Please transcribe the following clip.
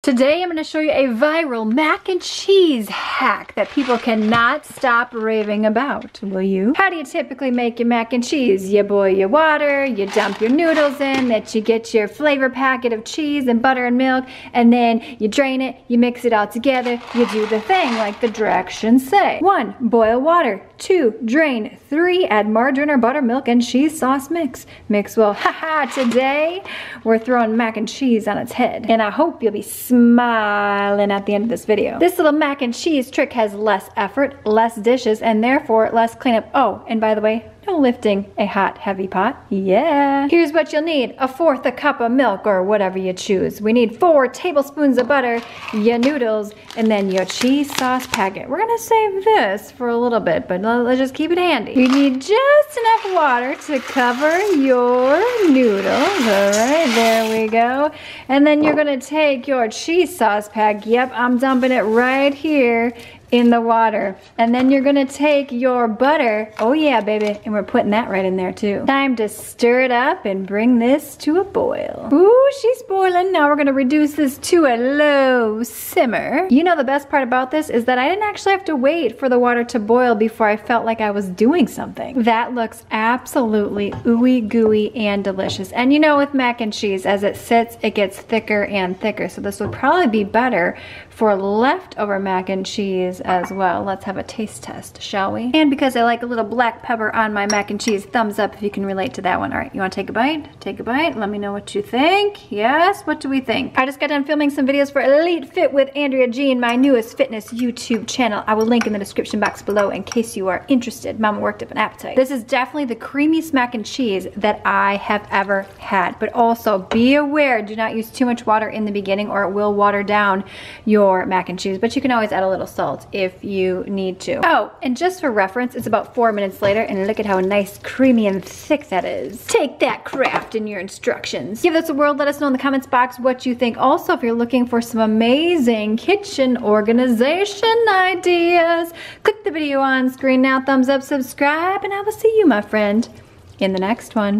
Today I'm going to show you a viral mac and cheese hack that people cannot stop raving about. Will you? How do you typically make your mac and cheese? You boil your water, you dump your noodles in, then you get your flavor packet of cheese and butter and milk, and then you drain it, you mix it all together, you do the thing like the directions say. 1. Boil water. 2. Drain. 3. Add margarine or buttermilk and cheese sauce mix. Mix well. Haha, today we're throwing mac and cheese on its head. And I hope you'll be smiling at the end of this video. This little mac and cheese trick has less effort, less dishes, and therefore less cleanup. Oh, and by the way, no lifting a hot, heavy pot. Yeah. Here's what you'll need. 1/4 cup of milk or whatever you choose. We need 4 tablespoons of butter, your noodles, and then your cheese sauce packet. We're gonna save this for a little bit, but let's just keep it handy. You need just enough water to cover your noodles. All right, there we go. And then you're gonna take your cheese sauce pack. Yep, I'm dumping it right here in the water. And then you're gonna take your butter. Oh yeah, baby. And we're putting that right in there too. Time to stir it up and bring this to a boil. Ooh, she's boiling. Now we're gonna reduce this to a low simmer. You know the best part about this is that I didn't actually have to wait for the water to boil before I felt like I was doing something. That looks absolutely ooey gooey and delicious. And you know with mac and cheese, as it sits, it gets thicker and thicker. So this would probably be better for leftover mac and cheese as well. Let's have a taste test, shall we? And because I like a little black pepper on my mac and cheese, thumbs up if you can relate to that one. All right, you wanna take a bite? Take a bite, let me know what you think. Yes, what do we think? I just got done filming some videos for Elite Fit with Andrea G in my newest fitness YouTube channel. I will link in the description box below in case you are interested. Mama worked up an appetite. This is definitely the creamiest mac and cheese that I have ever had, but also be aware, do not use too much water in the beginning or it will water down your mac and cheese, but you can always add a little salt if you need to. Oh, and just for reference, it's about 4 minutes later, and look at how nice, creamy, and thick that is. Take that craft in your instructions. Give this a whirl. Let us know in the comments box what you think. Also, if you're looking for some amazing kitchen organization ideas, click the video on screen now, thumbs up, subscribe, and I will see you, my friend, in the next one.